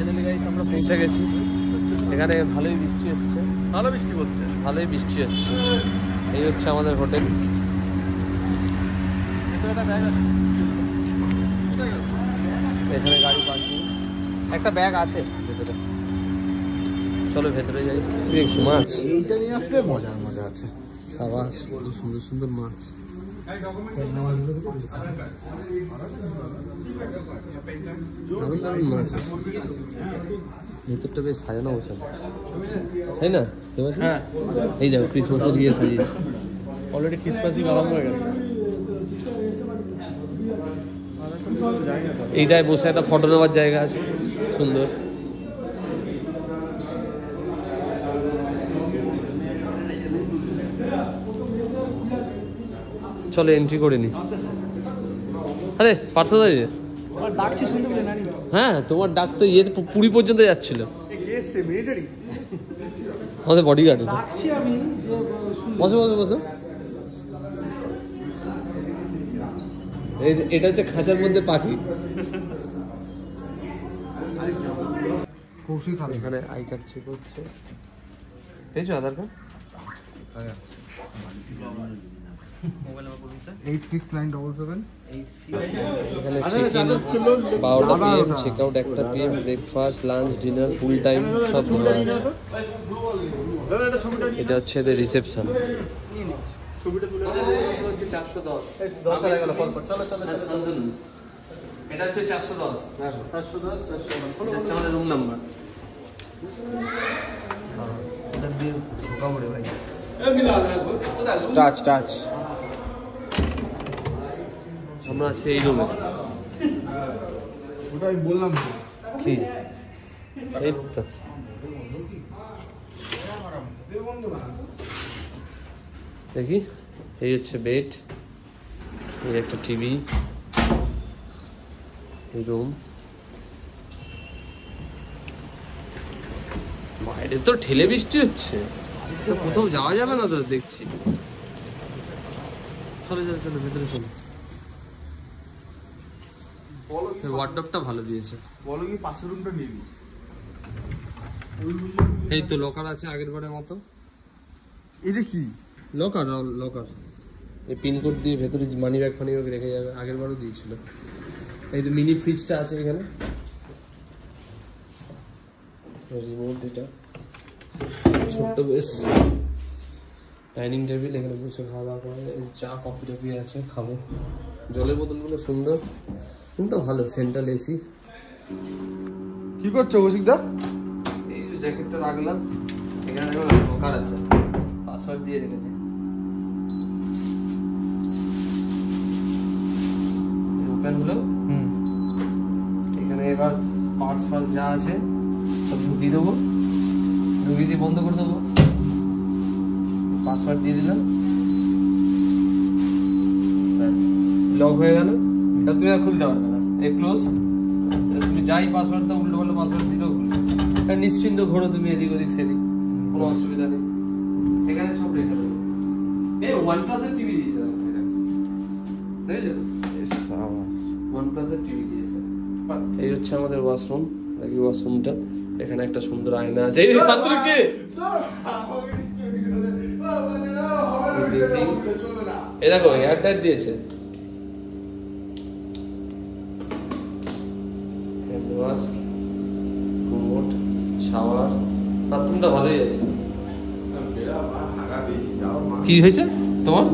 Finally guys আমরা পৌঁছে গেছি। এখানে ভালোই বৃষ্টি হচ্ছে, ভালোই বৃষ্টি হচ্ছে। এই হচ্ছে আমাদের হোটেল। এখানে গাড়ি পার্কিং, একটা ব্যাগ আছে ভেতরে। চলো ভেতরে যাই। দেখছো মাছ, এইটা নিয়ে আসলে মজা আছে। সাবাস, কত সুন্দর সুন্দর মাছ। দারুণ দারুণ মাছ আছে। ভেতরটা বেশ সাজানো গোছানো, তাই না? হ্যাঁ, এই দেখো ক্রিসমাসের গিয়ে সাজিয়েছে। অলরেডি ক্রিসমাসই আরম্ভ হয়ে গেছে। এইটায় বসে একটা ফটো নেওয়ার জায়গা আছে, সুন্দর। চলো এন্ট্রি করে নি। আরে পার্থ দা, হ্যাঁ তোমার ডাক তো ইয়ে পুরী পর্যন্ত যাচ্ছিল, আমাদের বডিগার্ড। বসো বসো বসো। এটা হচ্ছে খাঁচার মধ্যে পাখি। এখানে আই কার্ড চেক হচ্ছে। পেয়েছো আধার কার্ড? এখানে চেক ইন 12টা PM, চেক আউট 1টা PM, breakfast, lunch, dinner, full time সব দেওয়া আছে। এটা হচ্ছে এদের রিসেপশন। এটা হচ্ছে 410, আমাদের রুম নাম্বার। টাচ আমরা আছি এই রুমে। ওটা আমি বললাম কি এই তো দেখি, এই হচ্ছে বেড, এই একটা টিভি, এই রুম। বাইরে তো ঠেলে বৃষ্টি হচ্ছে, কোথাও যাওয়া যাবে না তো দেখছি। চলে যাবে, চলো ভেতরে চলো। ওয়ার্ডরোবটা ভালো দিয়েছে। বলো কি পাশের রুমটা নিবি? এই তো লকার আছে আগের বারের মতো। এটা কি লকার? লকার এই পিনকোড দিয়ে ভেতরে মানি ব্যাগ রেখে যাবে, আগের বারও দিয়েছিল। এই তো মিনি ফ্রিজটা আছে এখানে, রিমোট। এটা ছোট্ট বেশ ডাইনিং টেবিল, এখানে বসে খাওয়া দাওয়া করে। চা কফি টফি আছে, খাবো। জলের বোতলগুলো সুন্দর, কিন্তু ভালো। Central AC. কি করছো কৌশিকদা? এই যে জ্যাকেটটা রাখলাম এখানে, দেখো লকার আছে, পাসওয়ার্ড দিয়ে রেখেছে। ওপেন হলো, এখানে এবার পার্স ফার্স যা আছে সব ঢুকিয়ে দেবো, ঢুকিয়ে দিয়ে বন্ধ করে দেবো। পাসওয়ার্ড দিয়ে দিলাম, লক হয়ে গেল। এটা তুমি আর খুলতে পারবে না। এই ক্লোজ, তুমি যাই পাসওয়ার্ড দাও, উল্টো পাল্টা পাসওয়ার্ড দিলেও খুলবে। এটা নিশ্চিন্ত ঘোরো তুমি এদিক ওদিক সেদিক, কোনো অসুবিধা নেই। এখানে সব রেখে দেবো। এই OnePlus এর টিভি দিয়েছে, OnePlus এর টিভি দিয়েছে। এই হচ্ছে আমাদের ওয়াশরুম, এই ওয়াশরুমটা। এখানে একটা সুন্দর আয়না আছে। এই সান্ত্রিকে এই দেখো এয়ার টাইট দিয়েছে। শাওয়ার, বাথরুমটা ভালোই আছে। কি হয়েছে তোমার?